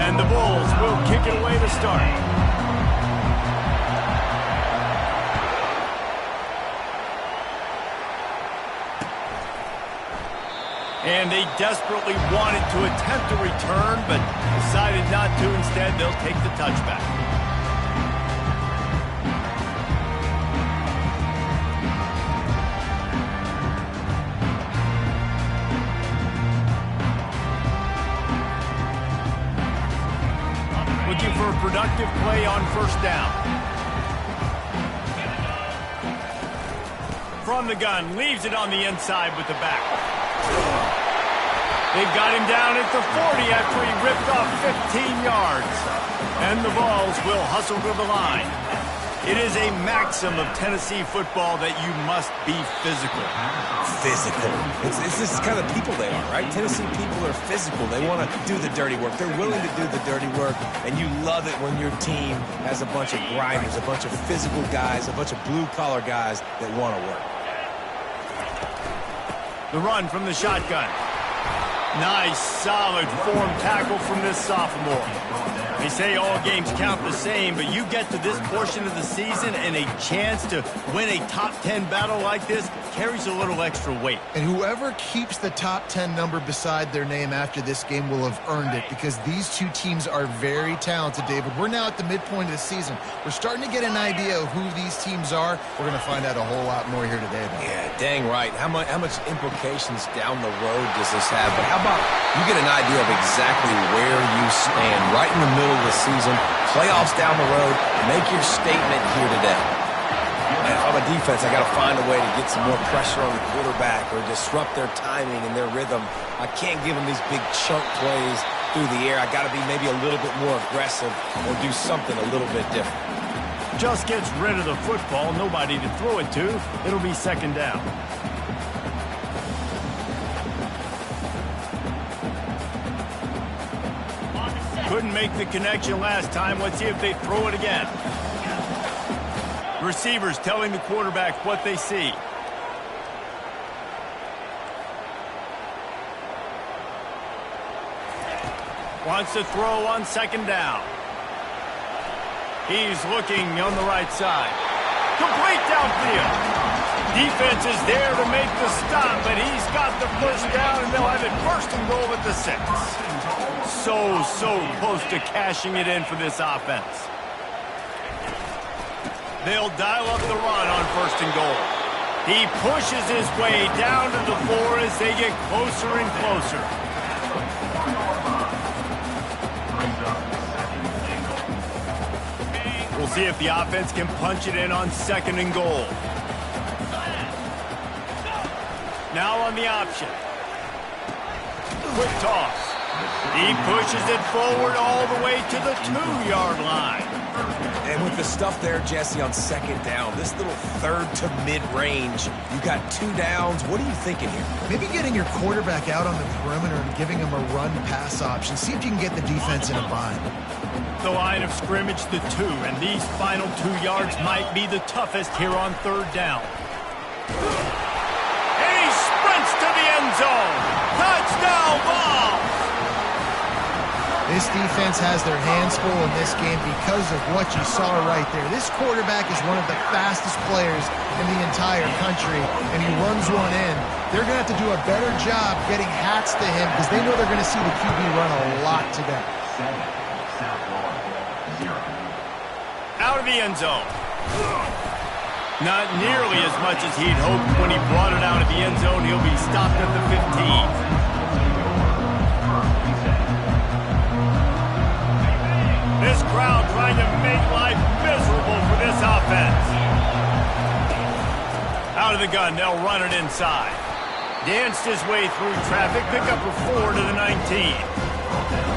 And the Bulls will kick it away to start. And they desperately wanted to attempt a return, but decided not to. Instead, they'll take the touchback. Looking for a productive play on first down. From the gun, leaves it on the inside with the back. They've got him down at the 40 after he ripped off 15 yards. And the Vols will hustle to the line. It is a maxim of Tennessee football that you must be physical. Physical. It's this kind of people they are, right? Tennessee people are physical. They want to do the dirty work. They're willing to do the dirty work, and you love it when your team has a bunch of grinders, a bunch of physical guys, a bunch of blue-collar guys that want to work. The run from the shotgun. Nice, solid form tackle from this sophomore. They say all games count the same, but you get to this portion of the season and a chance to win a top 10 battle like this carries a little extra weight. And whoever keeps the top 10 number beside their name after this game will have earned it, because these two teams are very talented, David. We're now at the midpoint of the season. We're starting to get an idea of who these teams are. We're going to find out a whole lot more here today, though. Yeah, dang right. How much implications down the road does this have? But how about you get an idea of exactly where you stand right in the middle of the season, playoffs down the road, make your statement here today. And if I'm a defense, I got to find a way to get some more pressure on the quarterback or disrupt their timing and their rhythm. I can't give them these big chunk plays through the air. I got to be maybe a little bit more aggressive or do something a little bit different. Just gets rid of the football, nobody to throw it to. It'll be second down. Couldn't make the connection last time. Let's see if they throw it again. Receivers telling the quarterback what they see. Wants to throw on second down. He's looking on the right side. Complete downfield. Defense is there to make the stop, but he's got the first down, and they'll have it first and goal at the 6. So close to cashing it in for this offense. They'll dial up the run on first and goal. He pushes his way down to the 4 as they get closer and closer. We'll see if the offense can punch it in on second and goal. Now on the option. Quick toss. He pushes it forward all the way to the 2-yard line. And with the stuff there, Jesse, on second down, this little third to mid-range, you got 2 downs. What are you thinking here? Maybe getting your quarterback out on the perimeter and giving him a run-pass option. See if you can get the defense in a bind. The line of scrimmage, the 2, and these final 2 yards might be the toughest here on third down. And he sprints to the end zone. Touchdown ball! This defense has their hands full in this game because of what you saw right there. This quarterback is one of the fastest players in the entire country, and he runs one in. They're going to have to do a better job getting hats to him because they know they're going to see the QB run a lot today. Out of the end zone. Not nearly as much as he'd hoped when he brought it out of the end zone. He'll be stopped at the 15. This crowd trying to make life miserable for this offense. Out of the gun, they'll run it inside. Danced his way through traffic, pick up a 4 to the 19.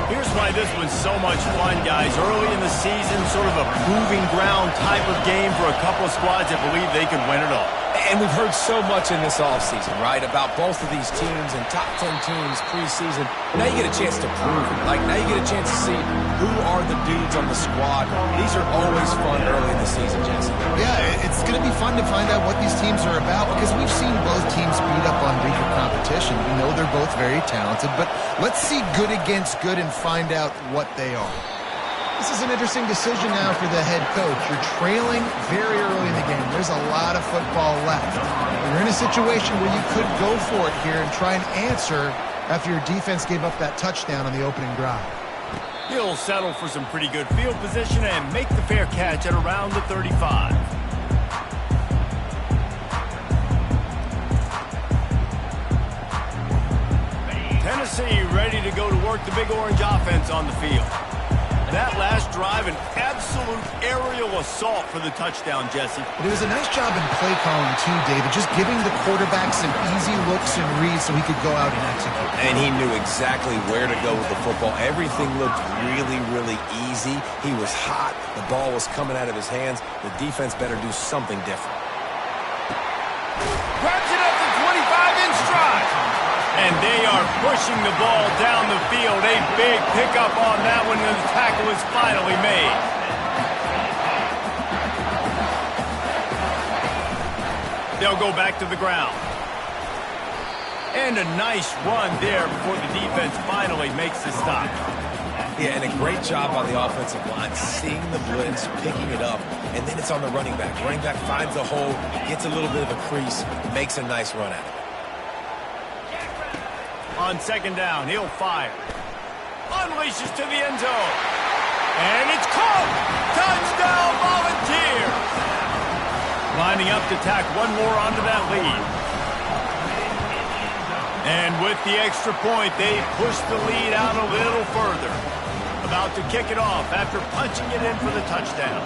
Here's why this was so much fun, guys. Early in the season, sort of a proving ground type of game for a couple of squads that believe they could win it all. And we've heard so much in this offseason, right, about both of these teams and top 10 teams preseason. Now you get a chance to prove it. Like, now you get a chance to see Who are the dudes on the squad? These are always fun early in the season, Jesse. Yeah, it's going to be fun to find out what these teams are about because we've seen both teams beat up on weaker competition. We know they're both very talented, but let's see good against good and find out what they are. This is an interesting decision now for the head coach. You're trailing very early in the game. There's a lot of football left. You're in a situation where you could go for it here and try and answer after your defense gave up that touchdown on the opening drive. He'll settle for some pretty good field position and make the fair catch at around the 35. Tennessee ready to go to work the Big Orange offense on the field. That last drive, an absolute aerial assault for the touchdown, Jesse. But it was a nice job in play calling, too, David, just giving the quarterback some easy looks and reads so he could go out and execute. And he knew exactly where to go with the football. Everything looked really, really easy. He was hot. The ball was coming out of his hands. The defense better do something different. Grabs it up the 25 in stride. And they are pushing the ball down the field. A big pickup on that one, and the tackle is finally made. They'll go back to the ground. And a nice run there before the defense finally makes the stop. Yeah, and a great job by the offensive line, seeing the blitz, picking it up, and then it's on the running back. Running back finds a hole, gets a little bit of a crease, makes a nice run at it. On second down, he'll fire. Unleashes to the end zone. And it's caught! Touchdown, Volunteers! Lining up to tack one more onto that lead. And with the extra point, they push the lead out a little further. About to kick it off after punching it in for the touchdown.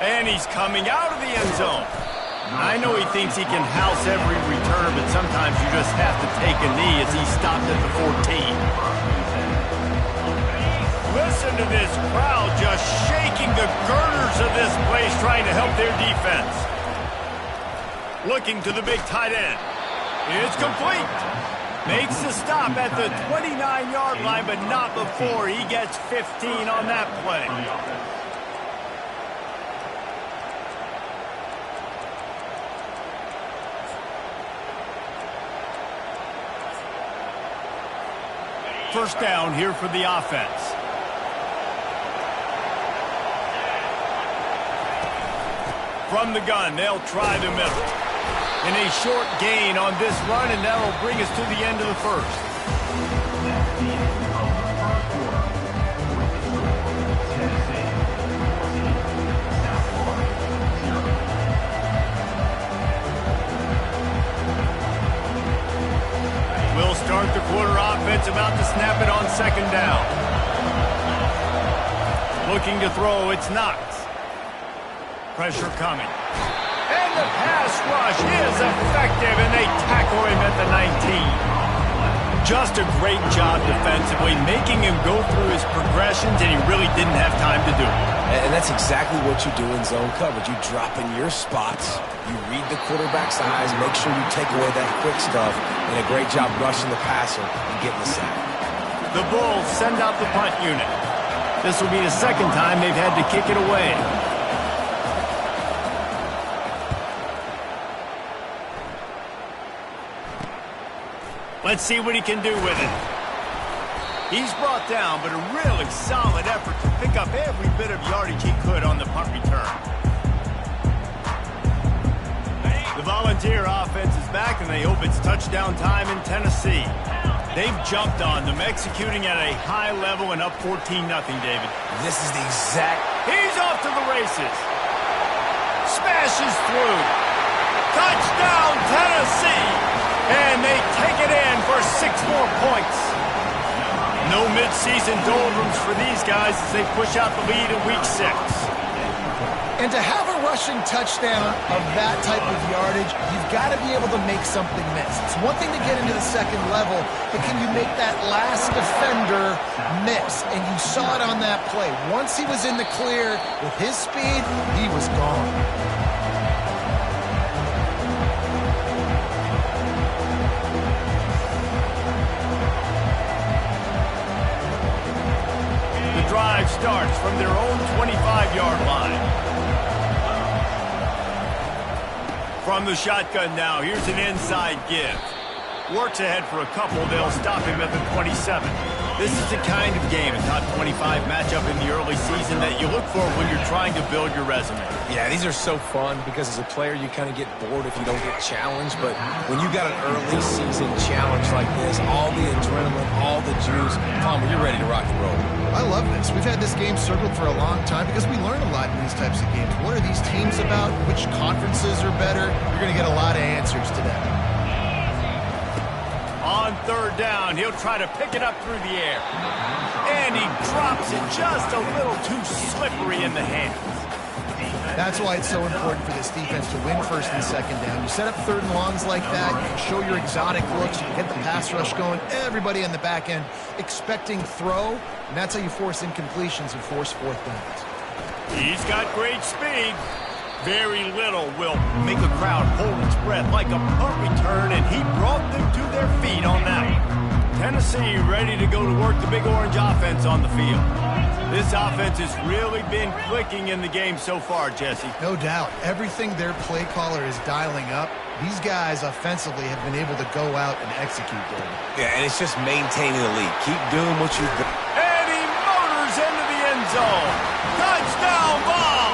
And he's coming out of the end zone. I know he thinks he can house every return, but sometimes you just have to take a knee as he stopped at the 14. Listen to this crowd just shaking the girders of this place trying to help their defense. Looking to the big tight end. It's complete. Makes the stop at the 29-yard line, but not before he gets 15 on that play. First down here for the offense. From the gun, they'll try the middle. And a short gain on this run, and that'll bring us to the end of the first. We'll start the quarter offense, about to snap it on second down. Looking to throw, it's Knox. Pressure coming. And the pass rush is effective, and they tackle him at the 19. Just a great job defensively, making him go through his progressions, and he really didn't have time to do it. And that's exactly what you do in zone coverage. You drop in your spots, you read the quarterback's eyes, make sure you take away that quick stuff, and a great job rushing the passer and getting the sack. The Bulls send out the punt unit. This will be the second time they've had to kick it away. Let's see what he can do with it. He's brought down, but a really solid effort to pick up every bit of yardage he could on the punt return. The Volunteer offense is back, and they hope it's touchdown time in Tennessee. They've jumped on them, executing at a high level and up 14-0, David. This is the exact... He's off to the races. Smashes through. Touchdown, Tennessee! And they take it in for 6 more points. No midseason doldrums for these guys as they push out the lead in Week 6. And to have a rushing touchdown of that type of yardage, you've got to be able to make something miss. It's one thing to get into the second level, but can you make that last defender miss? And you saw it on that play. Once he was in the clear with his speed, he was gone. starts from their own 25-yard line. From the shotgun now, here's an inside give. Works ahead for a couple. They'll stop him at the 27. This is the kind of game, a top 25 matchup in the early season, that you look for when you're trying to build your resume. Yeah, these are so fun because as a player, you kind of get bored if you don't get challenged. But when you got an early season challenge like this, all the adrenaline, all the juice, Palmer, you're ready to rock and roll. I love this. We've had this game circled for a long time because we learn a lot in these types of games. What are these teams about? Which conferences are better? You're going to get a lot of answers today. On third down, he'll try to pick it up through the air. And he drops it just a little too slippery in the hands. That's why it's so important for this defense to win first and second down. You set up third and longs like that, you can show your exotic looks, you can get the pass rush going, everybody on the back end expecting throw, and that's how you force incompletions and force fourth downs. He's got great speed. Very little will make a crowd hold its breath like a punt return, and he brought them to their feet on that one. Tennessee ready to go to work the Big Orange offense on the field. This offense has really been clicking in the game so far, Jesse. No doubt. Everything their play caller is dialing up, these guys offensively have been able to go out and execute there. Yeah, and it's just maintaining the lead. Keep doing what you've done. And he motors into the end zone. Touchdown ball!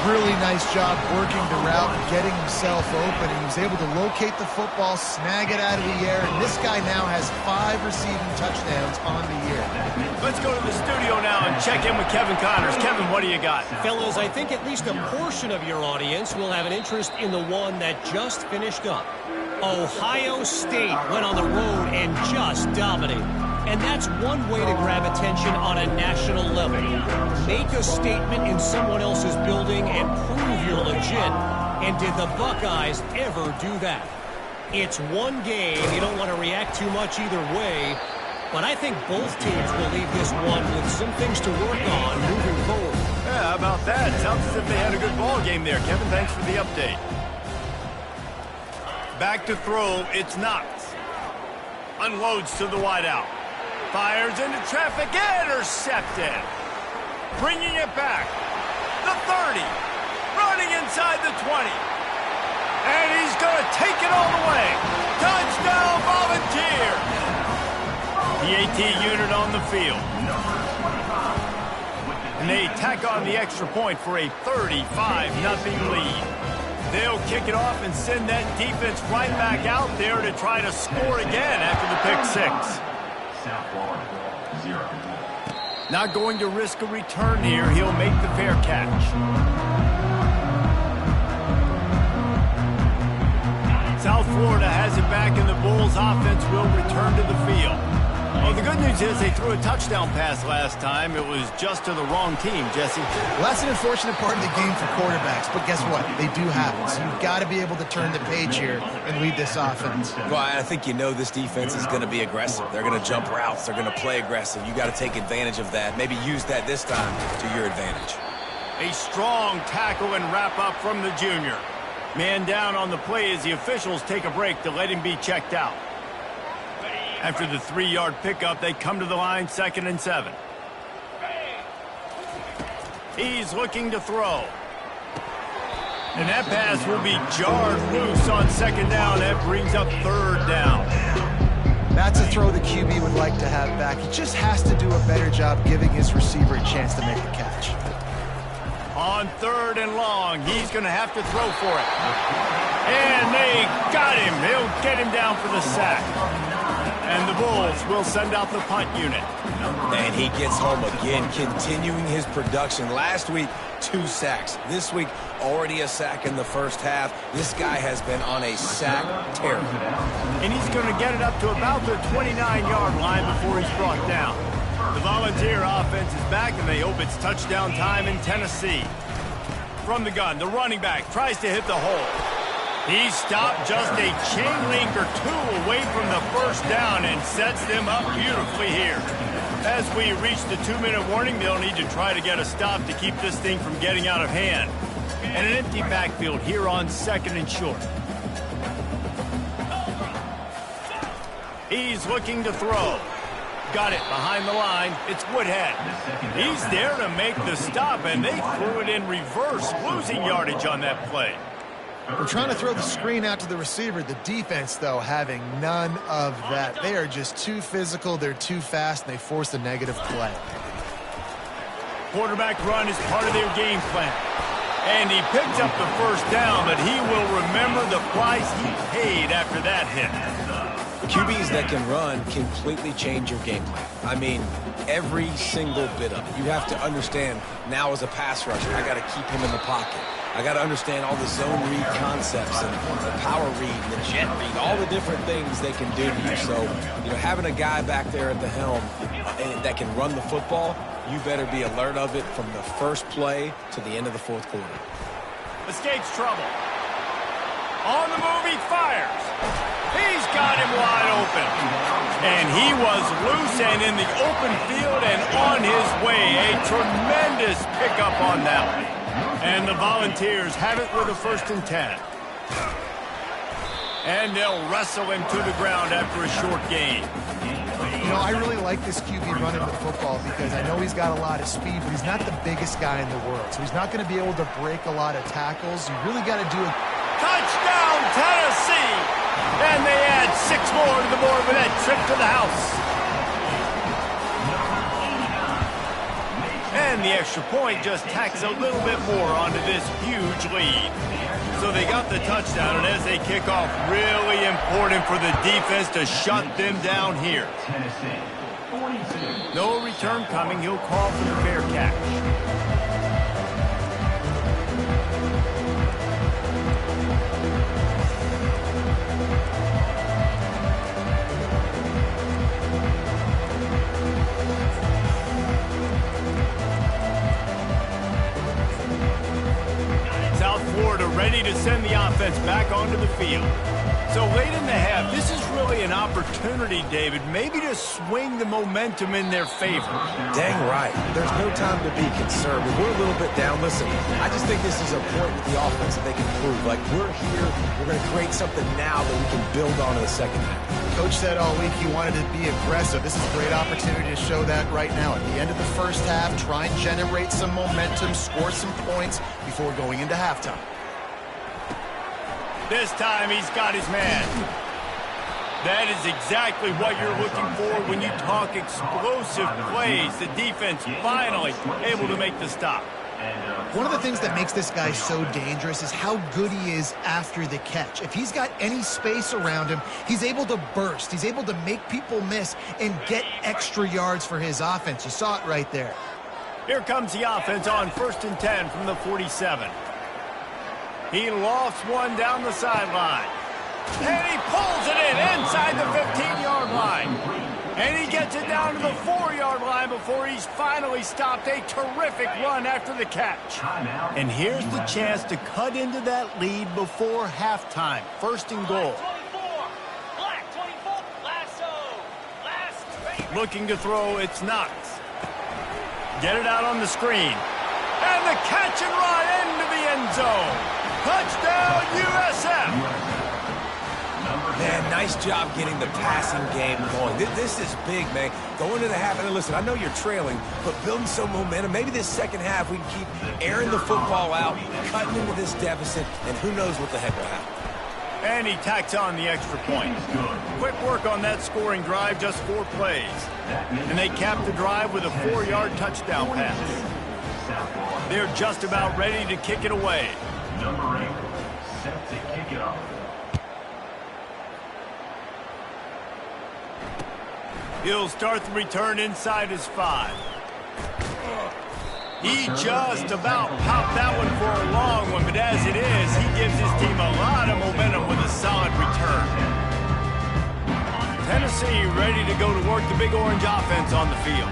Really nice job working the route and getting himself open. He was able to locate the football, snag it out of the air, and this guy now has 5 receiving touchdowns on the year. Let's go to the studio now and check in with Kevin Connors. Kevin, what do you got? Fellas, I think at least a portion of your audience will have an interest in the one that just finished up. Ohio State went on the road and just dominated. And that's one way to grab attention on a national level. Make a statement in someone else's building and prove you're legit. And did the Buckeyes ever do that? It's one game. You don't want to react too much either way. But I think both teams will leave this one with some things to work on moving forward. Yeah, how about that? Sounds as if they had a good ball game there. Kevin, thanks for the update. Back to throw, it's Knox. Unloads to the wideout. Fires into traffic, intercepted. Bringing it back. The 30. Running inside the 20. And he's going to take it all the way. Touchdown, Volunteers. The AT unit on the field. And they tack on the extra point for a 35-0 lead. They'll kick it off and send that defense right back out there to try to score again after the pick six. Not going to risk a return here. He'll make the fair catch. South Florida has it back, and the Bulls offense will return to the field. Well, the good news is they threw a touchdown pass last time. It was just to the wrong team, Jesse. Well, that's an unfortunate part of the game for quarterbacks, but guess what? They do happen. So you've got to be able to turn the page here and lead this offense. Well, I think you know this defense is going to be aggressive. They're going to jump routes. They're going to play aggressive. You got to take advantage of that. Maybe use that this time to your advantage. A strong tackle and wrap up from the junior. Man down on the play as the officials take a break to let him be checked out. After the 3-yard pickup, they come to the line, 2nd and 7. He's looking to throw. And that pass will be jarred loose on 2nd down. That brings up 3rd down. That's a throw the QB would like to have back. He just has to do a better job giving his receiver a chance to make a catch. On 3rd and long, he's going to have to throw for it. And they got him. He'll get him down for the sack. And the Bulls will send out the punt unit. And he gets home again, continuing his production. Last week, 2 sacks. This week, already a sack in the first half. This guy has been on a sack tear. And he's going to get it up to about the 29-yard line before he's brought down. The Volunteer offense is back, and they hope it's touchdown time in Tennessee. From the gun, the running back tries to hit the hole. He stopped just a chain link or 2 away from the first down and sets them up beautifully here. As we reach the 2-minute warning, they'll need to try to get a stop to keep this thing from getting out of hand. And an empty backfield here on 2nd and short. He's looking to throw. Got it behind the line. It's Woodhead. He's there to make the stop, and they threw it in reverse, losing yardage on that play. We're trying to throw the screen out to the receiver. The defense, though, having none of that. They are just too physical, they're too fast, and they force a negative play. Quarterback run is part of their game plan. And he picked up the first down, but he will remember the price he paid after that hit. QBs that can run completely change your game plan. I mean, every single bit of it. You have to understand, now as a pass rusher, I got to keep him in the pocket. I got to understand all the zone read concepts and the power read and the jet read, all the different things they can do to you. So, having a guy back there at the helm that can run the football, you better be alert of it from the first play to the end of the fourth quarter. Escapes trouble. On the move, he fires. He's got him wide open. And he was loose and in the open field and on his way. A tremendous pickup on that one. And the Volunteers have it with a 1st and 10. And they'll wrestle him to the ground after a short gain. I really like this QB running the football because I know he's got a lot of speed, but he's not the biggest guy in the world. So he's not going to be able to break a lot of tackles. You really got to do it. Touchdown, Tennessee! And they add 6 more to the board with that trip to the house. And the extra point just tacks a little bit more onto this huge lead. So they got the touchdown, and as they kick off, really important for the defense to shut them down here. No return coming. He'll call for the fair catch. Ready to send the offense back onto the field. So late in the half, this is really an opportunity, David, maybe to swing the momentum in their favor. Dang right. There's no time to be conservative. We're a little bit down. Listen, I just think this is a point with the offense that they can prove. Like, we're here, we're going to create something now that we can build on in the second half. Coach said all week he wanted to be aggressive. This is a great opportunity to show that right now. At the end of the first half, try and generate some momentum, score some points before going into halftime. This time he's got his man. That is exactly what you're looking for when you talk explosive plays. The defense finally able to make the stop. One of the things that makes this guy so dangerous is how good he is after the catch. If he's got any space around him, he's able to burst. He's able to make people miss and get extra yards for his offense. You saw it right there. Here comes the offense on 1st and 10 from the 47. He lofts one down the sideline. And he pulls it in inside the 15-yard line. And he gets it down to the 4-yard line before he's finally stopped. A terrific run after the catch. And here's the chance to cut into that lead before halftime. 1st and goal. Looking to throw, it's Knox. Get it out on the screen. And the catch and run into the end zone. Touchdown, USF! Man, nice job getting the passing game going. This is big, man. Going to the half, and listen, I know you're trailing, but building some momentum. Maybe this second half we can keep airing the football out, cutting into this deficit, and who knows what the heck will happen. And he tacks on the extra point. Quick work on that scoring drive, just 4 plays. And they cap the drive with a 4-yard touchdown pass. They're just about ready to kick it away. Number 8, set to kick it off. He'll start the return inside his 5. He just about popped that one for a long one, but as it is, he gives his team a lot of momentum with a solid return. Tennessee ready to go to work the Big Orange offense on the field.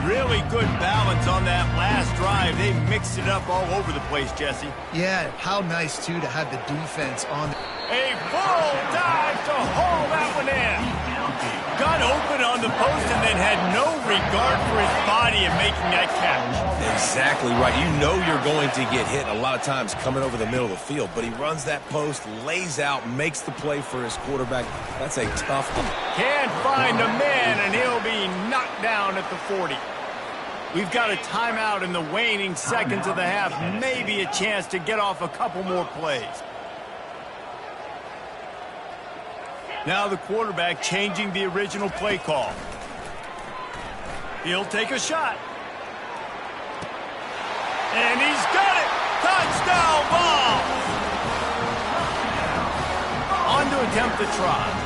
Really good balance on that last drive. They mixed it up all over the place, Jesse. Yeah, how nice, too, to have the defense on. A full dive to haul that one in. Gun open on the post and then had no regard for his body in making that catch. Exactly right. You know you're going to get hit a lot of times coming over the middle of the field, but he runs that post, lays out, makes the play for his quarterback. That's a tough one. Can't find a man, and he'll be knocked down at the 40. We've got a timeout in the waning seconds of the half, maybe a chance to get off a couple more plays. Now the quarterback changing the original play call. He'll take a shot. And he's got it! Touchdown ball! On to attempt the try.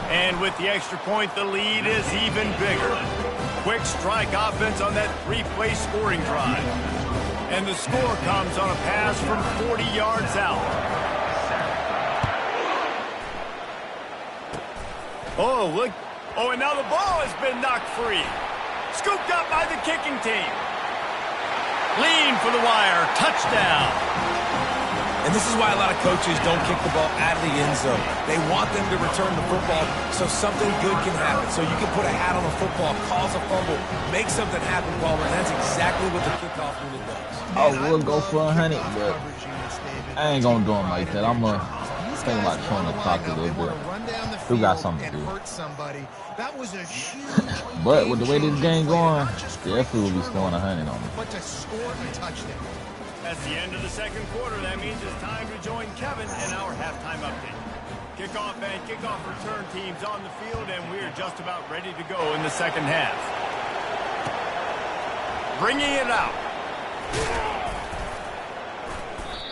And with the extra point, the lead is even bigger. Quick strike offense on that three-play scoring drive. And the score comes on a pass from 40 yards out. Oh, look. Oh, and now the ball has been knocked free. Scooped up by the kicking team. Lean for the wire. Touchdown. And this is why a lot of coaches don't kick the ball out of the end zone. They want them to return the football so something good can happen. So you can put a hat on a football, cause a fumble, make something happen, Palmer, and that's exactly what the kickoff unit does. I would go for 100, but I ain't going to do them like that. I'm going to think about trying to clock a little bit. Who got something to do? But with the way this game going, definitely will be scoring 100 on me. But to score a touchdown. That's the end of the second quarter. That means it's time to join Kevin in our halftime update. Kickoff and kickoff return teams on the field, and we're just about ready to go in the second half. Bringing it out.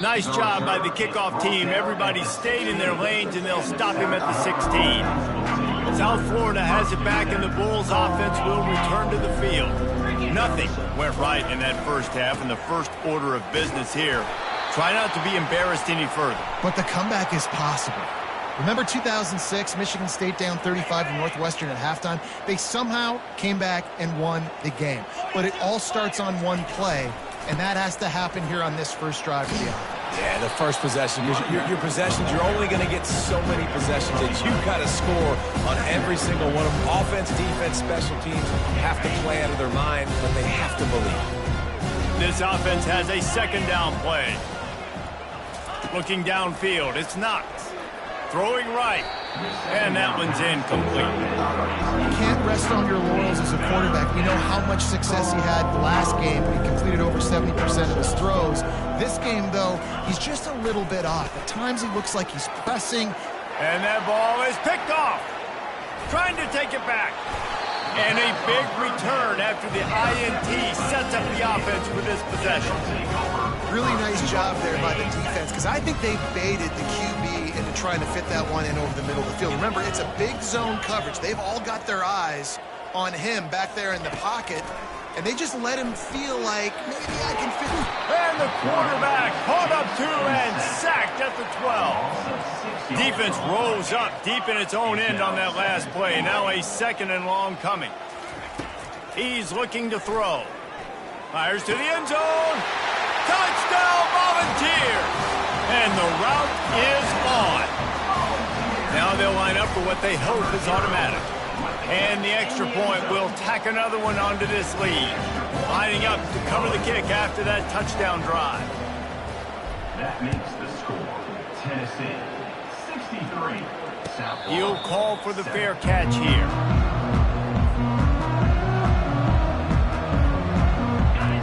Nice job by the kickoff team. Everybody stayed in their lanes, and they'll stop him at the 16. South Florida has it back, and the Bulls offense will return to the field. Nothing went right in that first half, and the first order of business here. Try not to be embarrassed any further. But the comeback is possible. Remember 2006, Michigan State down 35 to Northwestern at halftime? They somehow came back and won the game. But it all starts on one play, and that has to happen here on this first drive of the offense. Yeah, the first possession. Your possessions, you're only going to get so many possessions that you've got to score on every single one of them. Offense, defense, special teams have to play out of their mind, but they have to believe. This offense has a second down play. Looking downfield, it's Knox. Throwing right. And that one's incomplete. You can't rest on your laurels as a quarterback. We know how much success he had last game. He completed over 70% of his throws. This game, though, he's just a little bit off. At times he looks like he's pressing. And that ball is picked off. Trying to take it back. And a big return after the INT sets up the offense for this possession. Really nice job there by the defense, because I think they baited the QB into trying to fit that one in over the middle of the field. Remember, it's a big zone coverage. They've all got their eyes on him back there in the pocket, and they just let him feel like, maybe I can fit. And the quarterback caught up to and sacked at the 12. Defense rose up deep in its own end on that last play. Now a second and long coming. He's looking to throw. Fires to the end zone. Touchdown, Volunteers! And the route is on. Now they'll line up for what they hope is automatic. And the extra point will tack another one onto this lead. Lining up to cover the kick after that touchdown drive. That makes the score Tennessee 63. South Florida. He'll call for the fair catch here.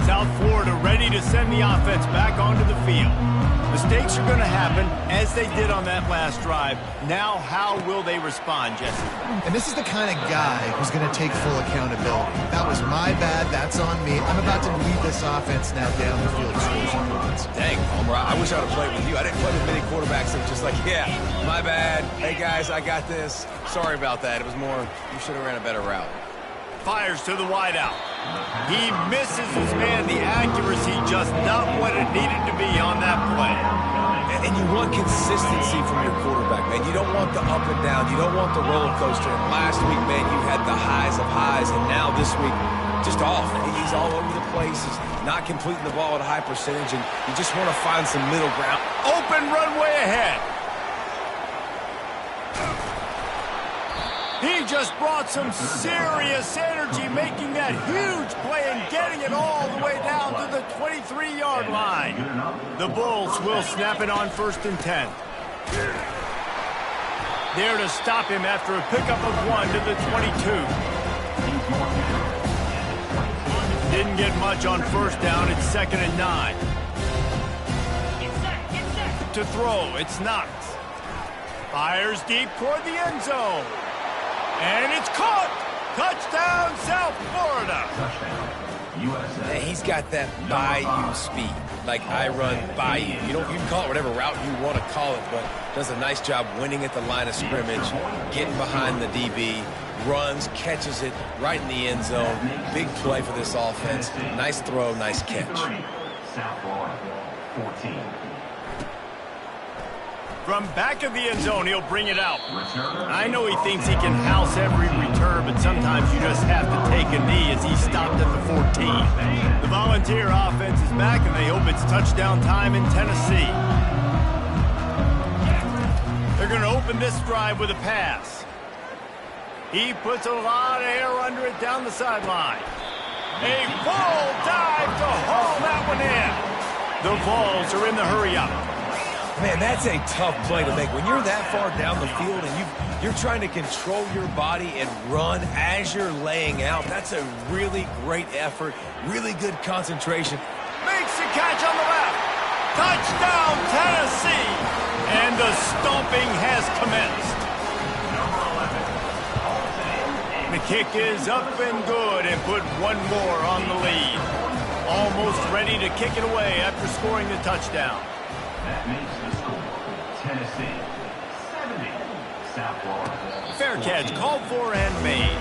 South Florida ready to send the offense back onto the field. Mistakes are going to happen, as they did on that last drive. Now, how will they respond, Jesse? And this is the kind of guy who's going to take full accountability. That was my bad. That's on me. I'm about to lead this offense now down the field to score some points. Dang, Palmer, I wish I would have played with you. I didn't play with many quarterbacks that were just like, yeah, my bad. Hey, guys, I got this. Sorry about that. It was more, you should have ran a better route. Fires to the wideout. He misses his man. The accuracy just not what it needed to be on that play. And you want consistency from your quarterback, man. You don't want the up and down. You don't want the roller coaster. And last week, man, you had the highs of highs, and now this week, just off. He's all over the place. He's not completing the ball at a high percentage, and you just want to find some middle ground. Open runway ahead. He just brought some serious energy, making that huge play and getting it all the way down to the 23-yard line. The Bulls will snap it on 1st and 10. There to stop him after a pickup of 1 to the 22. Didn't get much on 1st down. It's 2nd and 9. To throw, it's Knox. Fires deep toward the end zone. And it's caught! Touchdown, South Florida! Yeah, he's got that bayou speed. Like I run bayou. You can call it whatever route you want to call it, but does a nice job winning at the line of scrimmage, getting behind the DB, runs, catches it right in the end zone. Big play for this offense. Nice throw, nice catch. South Florida, 14. From back of the end zone, he'll bring it out. I know he thinks he can house every return, but sometimes you just have to take a knee as he stopped at the 14. The Volunteer offense is back, and they hope it's touchdown time in Tennessee. They're going to open this drive with a pass. He puts a lot of air under it down the sideline. A full dive to haul that one in. The Vols are in the hurry-up. Man, that's a tough play to make. When you're that far down the field and you're trying to control your body and run as you're laying out, that's a really great effort, really good concentration. Makes the catch on the left. Touchdown, Tennessee. And the stomping has commenced. The kick is up and good and put one more on the lead. Almost ready to kick it away after scoring the touchdown. That makes the score Tennessee 70, South Florida. Fair catch called for and made.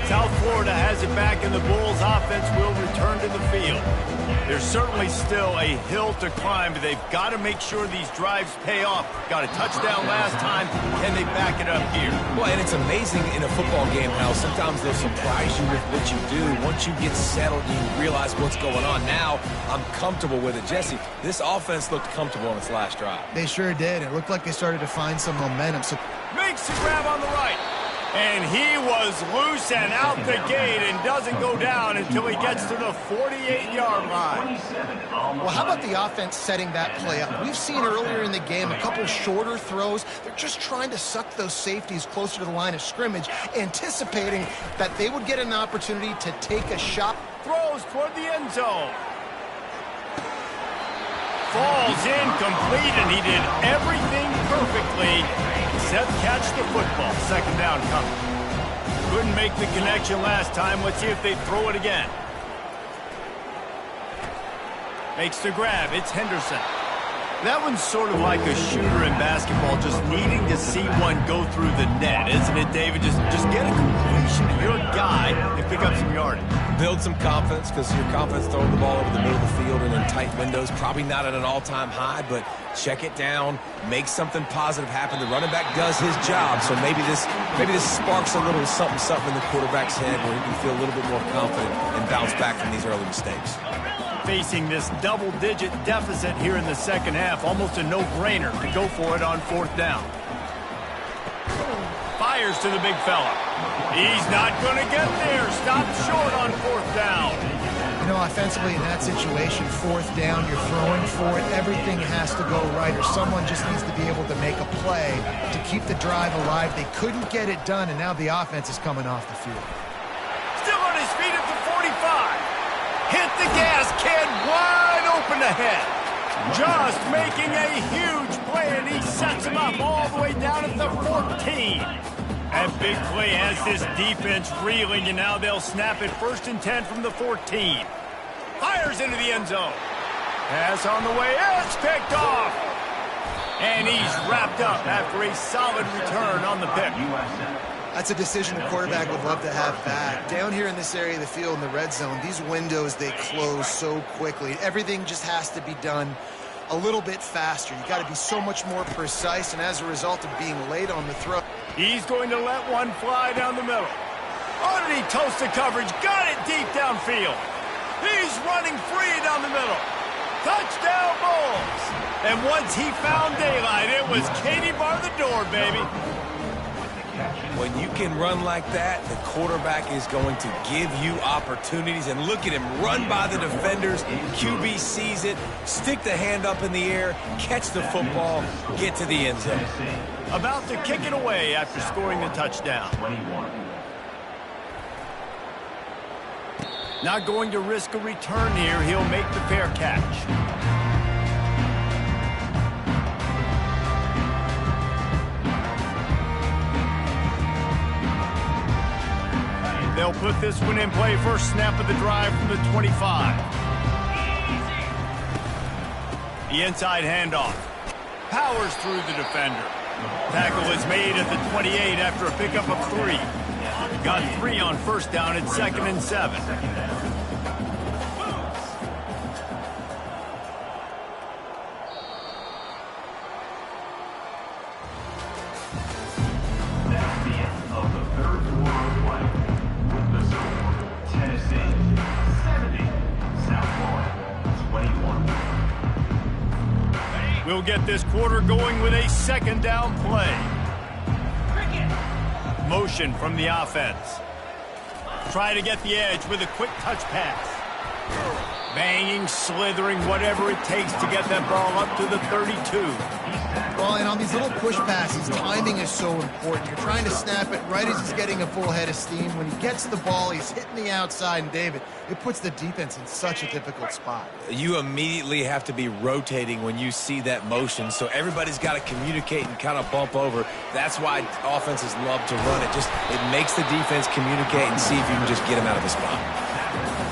South Florida has it back, and the Bulls offense will return to the field. There's certainly still a hill to climb, but they've got to make sure these drives pay off. Got a touchdown last time. Can they back it up here? Well, and it's amazing in a football game how sometimes they'll surprise you with what you do. Once you get settled, you realize what's going on. Now, I'm comfortable with it. Jesse, this offense looked comfortable on its last drive. They sure did. It looked like they started to find some momentum. So makes the grab on the right. And he was loose and out the gate and doesn't go down until he gets to the 48-yard line. Well, how about the offense setting that play up? We've seen earlier in the game a couple shorter throws. They're just trying to suck those safeties closer to the line of scrimmage, anticipating that they would get an opportunity to take a shot. Throws toward the end zone. Falls incomplete, and he did everything perfectly except catch the football. 2nd down coming. Couldn't make the connection last time. Let's see if they throw it again. Makes the grab. It's Henderson. That one's sort of like a shooter in basketball, just needing to see one go through the net, isn't it, David? Just get a completion to your guy and pick up some yardage. Build some confidence, because your confidence throwing the ball over the middle of the field and in tight windows, probably not at an all-time high, but check it down, make something positive happen. The running back does his job, so maybe this sparks a little something in the quarterback's head where he can feel a little bit more confident and bounce back from these early mistakes. Facing this double-digit deficit here in the second half, almost a no-brainer to go for it on 4th down. Fires to the big fella. He's not going to get there. Stopped short on 4th down. You know, offensively in that situation, 4th down, you're throwing for it. Everything has to go right, or someone just needs to be able to make a play to keep the drive alive. They couldn't get it done, and now the offense is coming off the field. Still on his feet at the 45. Hit the gas, kid, wide open ahead. Just making a huge play, and he sets him up all the way down at the 14. That big play has this defense reeling, and now they'll snap it 1st and 10 from the 14. Fires into the end zone. Pass on the way, it's picked off. And he's wrapped up after a solid return on the pick. That's a decision the quarterback would love to have back. Down here in this area of the field in the red zone, these windows, they close so quickly. Everything just has to be done a little bit faster. You got to be so much more precise, and as a result of being late on the throw. He's going to let one fly down the middle. Oh, did he toast the coverage? Got it deep downfield. He's running free down the middle. Touchdown, Bulls. And once he found daylight, it was Katie bar the door, baby. When you can run like that, the quarterback is going to give you opportunities. And look at him run by the defenders. QB sees it, stick the hand up in the air, catch the football, get to the end zone. About to kick it away after scoring the touchdown. Not going to risk a return here. He'll make the fair catch. They'll put this one in play. First snap of the drive from the 25. The inside handoff. Powers through the defender. Tackle is made at the 28 after a pickup of 3. Got 3 on first down at 2nd and 7. We'll get this quarter going with a second down play. Motion from the offense. Try to get the edge with a quick touch pass. Banging, slithering, whatever it takes to get that ball up to the 32. Well, and on these little push passes, timing is so important. You're trying to snap it right as he's getting a full head of steam. When he gets the ball, he's hitting the outside, and David, it puts the defense in such a difficult spot. You immediately have to be rotating when you see that motion, so everybody's got to communicate and kind of bump over. That's why offenses love to run it. It makes the defense communicate and see if you can just get him out of the spot.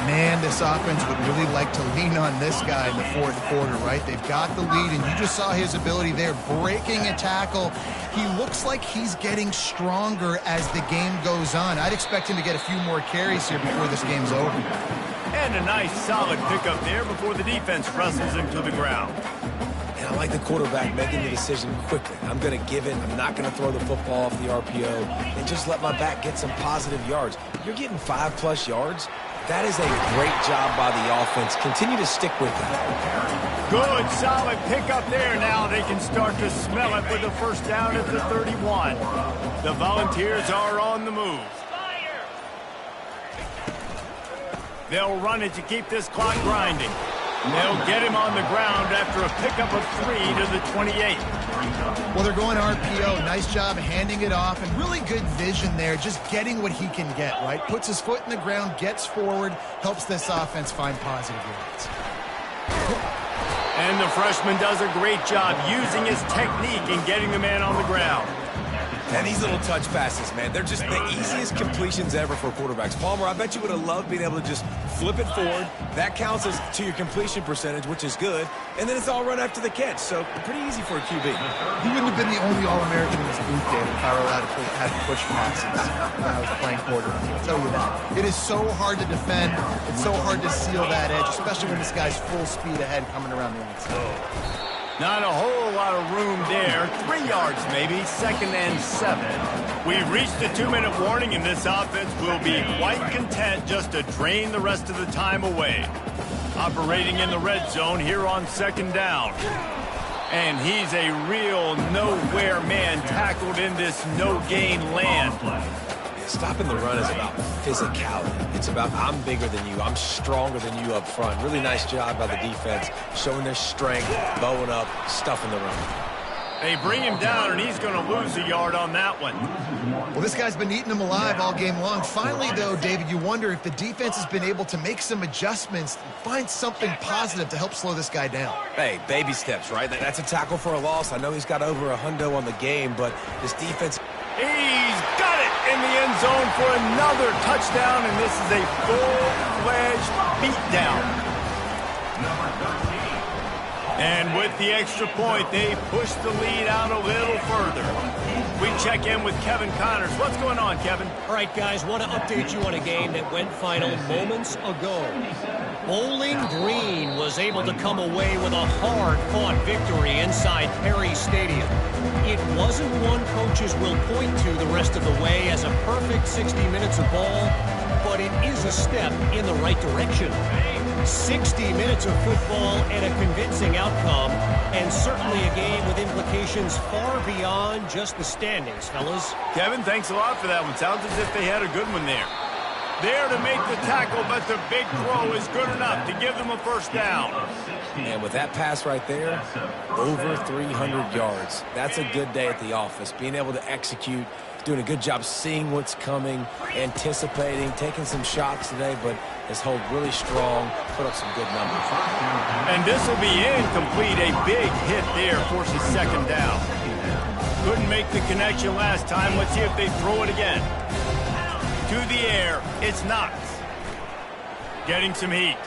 Man, this offense would really like to lean on this guy in the fourth quarter, right? They've got the lead, and you just saw his ability there, breaking a tackle. He looks like he's getting stronger as the game goes on. I'd expect him to get a few more carries here before this game's over. And a nice, solid pickup there before the defense wrestles him to the ground. And I like the quarterback making the decision quickly. I'm going to give it. I'm not going to throw the football off the RPO and just let my back get some positive yards. You're getting 5+ yards. That is a great job by the offense. Continue to stick with it. Good, solid pickup there. Now they can start to smell it with the first down at the 31. The Volunteers are on the move. They'll run it to keep this clock grinding. They'll get him on the ground after a pickup of 3 to the 28. Well, they're going RPO. Nice job handing it off, and really good vision there, just getting what he can get, right? Puts his foot in the ground, gets forward, helps this offense find positive yards. And the freshman does a great job using his technique and getting the man on the ground. And these little touch passes, man, they're just the easiest completions ever for quarterbacks. Palmer, I bet you would have loved being able to just flip it forward. That counts as to your completion percentage, which is good. And then it's all run after the catch, so pretty easy for a QB. He wouldn't have been the only All-American in his booth, David, if I were allowed to have push passes when I was playing quarterback. I'll tell you that. It is so hard to defend. It's so hard to seal that edge, especially when this guy's full speed ahead coming around the outside. Not a whole lot of room there. 3 yards maybe, 2nd and 7. We've reached the 2-minute warning, and this offense will be quite content just to drain the rest of the time away. Operating in the red zone here on 2nd down. And he's a real nowhere man tackled in this no-gain land. Stopping the run is about physicality. It's about I'm bigger than you. I'm stronger than you up front. Really nice job by the defense, showing their strength, bowing up, stuffing the run. They bring him down, and he's going to lose a yard on that one. Well, this guy's been eating them alive all game long. Finally, though, David, you wonder if the defense has been able to make some adjustments and find something positive to help slow this guy down. Hey, baby steps, right? That's a tackle for a loss. I know he's got over a hundo on the game, but this defense... He's got it in the end zone for another touchdown, and this is a full-fledged beatdown. And with the extra point, they push the lead out a little further. We check in with Kevin Connors. What's going on, Kevin? All right, guys, want to update you on a game that went final moments ago. Bowling Green was able to come away with a hard-fought victory inside Perry Stadium. It wasn't one coaches will point to the rest of the way as a perfect 60 minutes of ball, but it is a step in the right direction. 60 minutes of football and a convincing outcome, and certainly a game with implications far beyond just the standings, fellas. Kevin, thanks a lot for that one. Sounds as if they had a good one there. There to make the tackle, but the big throw is good enough to give them a first down. And with that pass right there, over 300 yards. That's a good day at the office. Being able to execute, doing a good job seeing what's coming, anticipating, taking some shots today, but has held really strong, put up some good numbers. And this will be incomplete. A big hit there forces second down. Couldn't make the connection last time. Let's see if they throw it again. To the air, it's Knox. Getting some heat.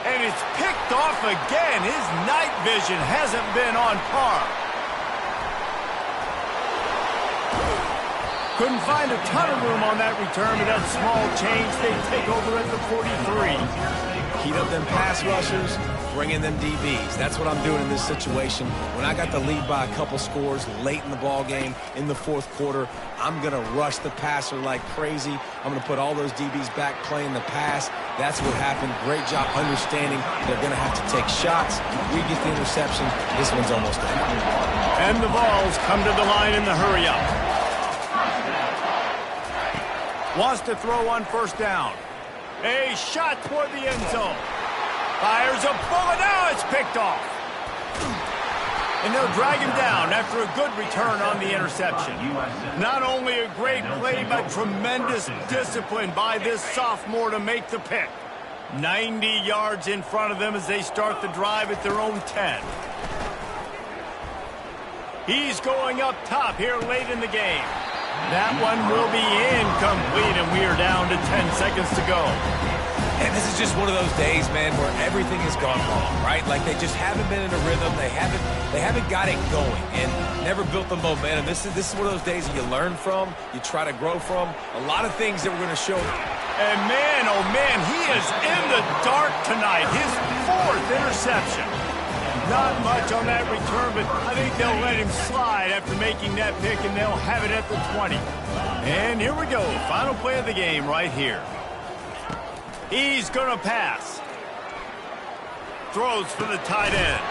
And it's picked off again. His night vision hasn't been on par. Couldn't find a ton of room on that return, but that small change, they take over at the 43. Heat up them pass rushers, bring in them DBs. That's what I'm doing in this situation. When I got the lead by a couple scores late in the ball game, in the fourth quarter, I'm going to rush the passer like crazy. I'm going to put all those DBs back playing the pass. That's what happened. Great job understanding they're going to have to take shots. We get the interception. This one's almost done. And the balls come to the line in the hurry-up. Wants to throw on first down. A shot toward the end zone. Fires a bullet. Now it's picked off. And they'll drag him down after a good return on the interception. Not only a great play, but tremendous discipline by this sophomore to make the pick. 90 yards in front of them as they start the drive at their own 10. He's going up top here late in the game. That one will be incomplete, and we are down to 10 seconds to go. And this is just one of those days, man, where everything has gone wrong, right? Like they just haven't been in a rhythm. They haven't got it going and never built the momentum. This is one of those days that you learn from, you try to grow from. A lot of things that we're going to show. And man, oh man, he is in the dark tonight. His fourth interception. Not much on that return, but I think they'll let him slide after making that pick, and they'll have it at the 20. And here we go. Final play of the game right here. He's going to pass. Throws for the tight end.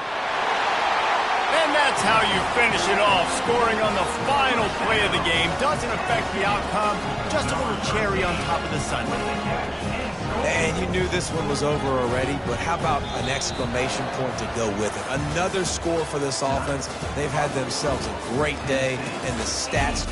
And that's how you finish it off. Scoring on the final play of the game doesn't affect the outcome. Just a little cherry on top of the sundae. And you knew this one was over already, but how about an exclamation point to go with it? Another score for this offense. They've had themselves a great day, and the stats